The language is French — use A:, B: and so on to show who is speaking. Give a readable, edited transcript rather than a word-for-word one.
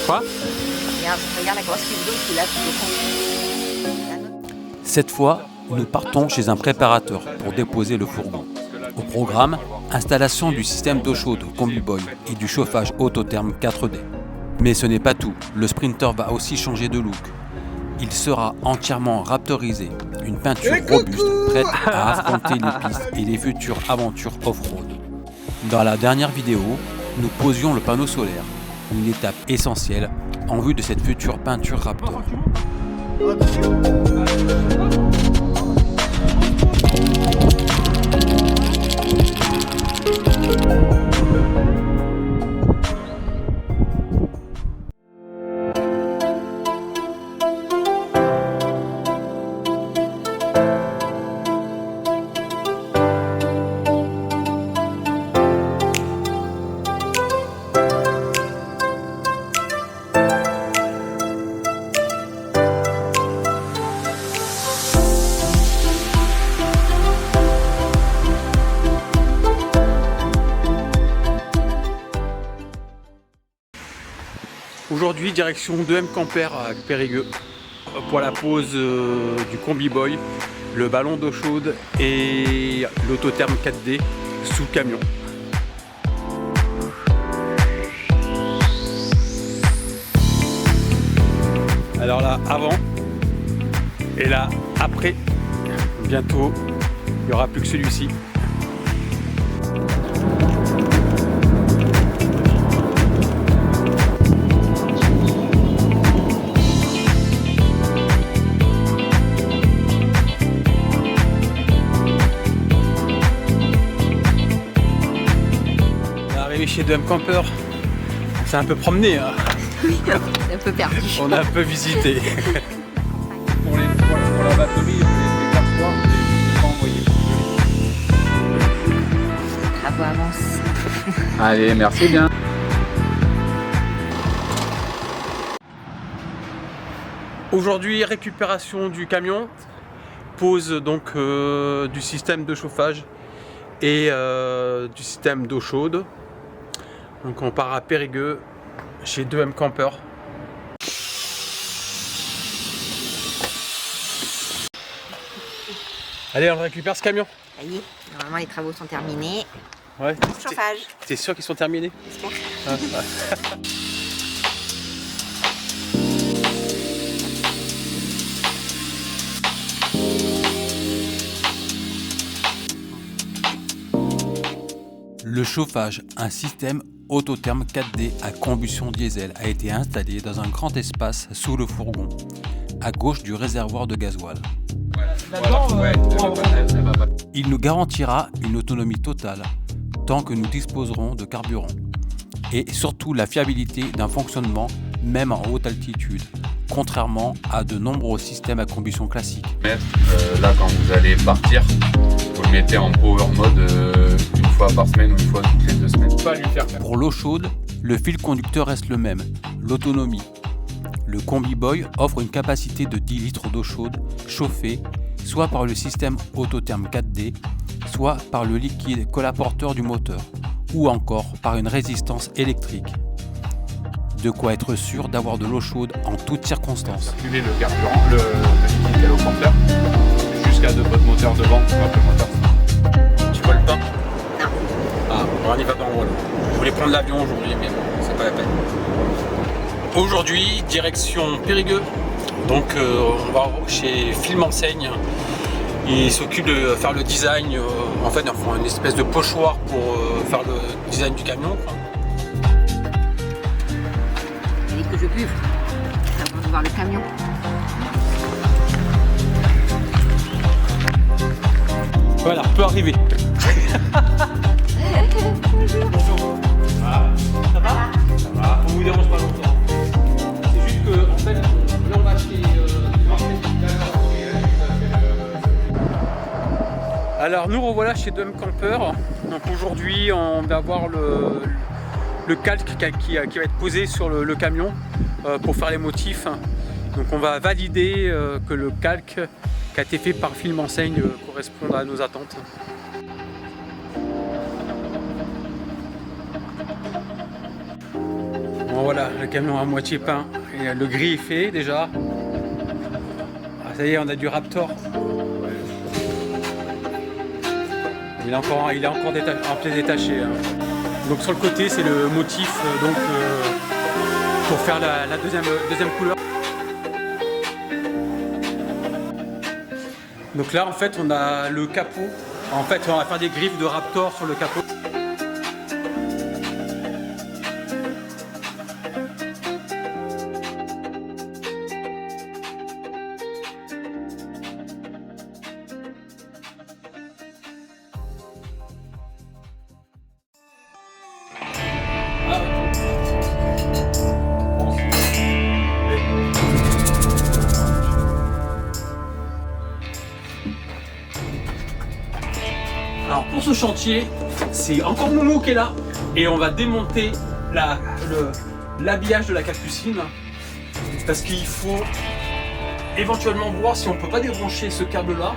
A: Quoi?
B: Regarde la grosse cuve d'eau qu'il a tout au fond.
A: Cette fois, nous partons chez un préparateur pour déposer le fourgon. Au programme, installation du système d'eau chaude Combi-Boy et du chauffage autotherme 4D. Mais ce n'est pas tout, le Sprinter va aussi changer de look. Il sera entièrement raptorisé, une peinture robuste prête à affronter les pistes et les futures aventures off-road. Dans la dernière vidéo, nous posions le panneau solaire, une étape essentielle en vue de cette future peinture Raptor. Aujourd'hui, direction 2M Camper à Périgueux pour la pose du Combi-Boy, le ballon d'eau chaude et l'autotherme 4D sous le camion. Alors là, avant et là, après, bientôt, il n'y aura plus que celui-ci. Chez 2M Camper, on s'est un peu promené, hein.
B: Oui, on est un peu perdu.
A: On a un peu visité.
C: Pour la batterie, les 4 fois, je pas envoyé.
B: Bravo, avance.
C: Allez, merci bien.
A: Aujourd'hui, récupération du camion, pose donc du système de chauffage et du système d'eau chaude. Donc on part à Périgueux chez 2M Camper. Allez, on récupère ce camion.
B: Ça y est, normalement les travaux sont terminés.
A: Ouais.
B: Chauffage.
A: T'es sûr qu'ils sont terminés?
B: J'espère.
A: Ah, ouais. Le chauffage, un système autotherme 4D à combustion diesel, a été installé dans un grand espace sous le fourgon, à gauche du réservoir de gasoil. Il nous garantira une autonomie totale tant que nous disposerons de carburant et surtout la fiabilité d'un fonctionnement même en haute altitude, contrairement à de nombreux systèmes à combustion classiques.
C: Là, quand vous allez partir, vous le mettez en power mode une fois par semaine ou une fois toutes les 2 semaines. Pas lui faire.
A: Pour l'eau chaude, le fil conducteur reste le même, l'autonomie. Le Combi-Boy offre une capacité de 10 litres d'eau chaude chauffée soit par le système autotherme 4D, soit par le liquide collaporteur du moteur, ou encore par une résistance électrique. De quoi être sûr d'avoir de l'eau chaude en toutes circonstances.
C: Circuler le carburant, le liquide caloporteur, jusqu'à votre moteur devant, votre moteur.
A: Tu vois le pain?
B: Non.
A: Ah, on n'y va pas en vol. Je voulais prendre l'avion aujourd'hui, mais bon, c'est pas la peine. Aujourd'hui, direction Périgueux. Donc on va chez Film Enseigne. Il s'occupe de faire le design. En fait, on fait une espèce de pochoir pour faire le design du camion, quoi.
B: Il dit que je buve avant de voir le camion.
A: Voilà, peut arriver. Bonjour. Ah, ça va? Ça va. On vous dérange pas longtemps. C'est juste que, en fait, là on va acheter Alors nous revoilà chez 2M Camper. Donc aujourd'hui on va voir le calque qui va être posé sur le camion pour faire les motifs. Donc on va valider que le calque qui a été fait par Film Enseigne corresponde à nos attentes. Bon, voilà, Le camion à moitié peint. Et le gris est fait déjà. Ah, ça y est, on a du Raptor. Il est encore un peu détaché. Hein. Donc sur le côté, c'est le motif pour faire la deuxième couleur. Donc là, en fait, on a le capot. En fait, on va faire des griffes de Raptor sur le capot. Alors pour ce chantier, c'est encore Momo qui est là et on va démonter l'habillage de la capucine parce qu'il faut éventuellement voir si on peut pas débrancher ce câble là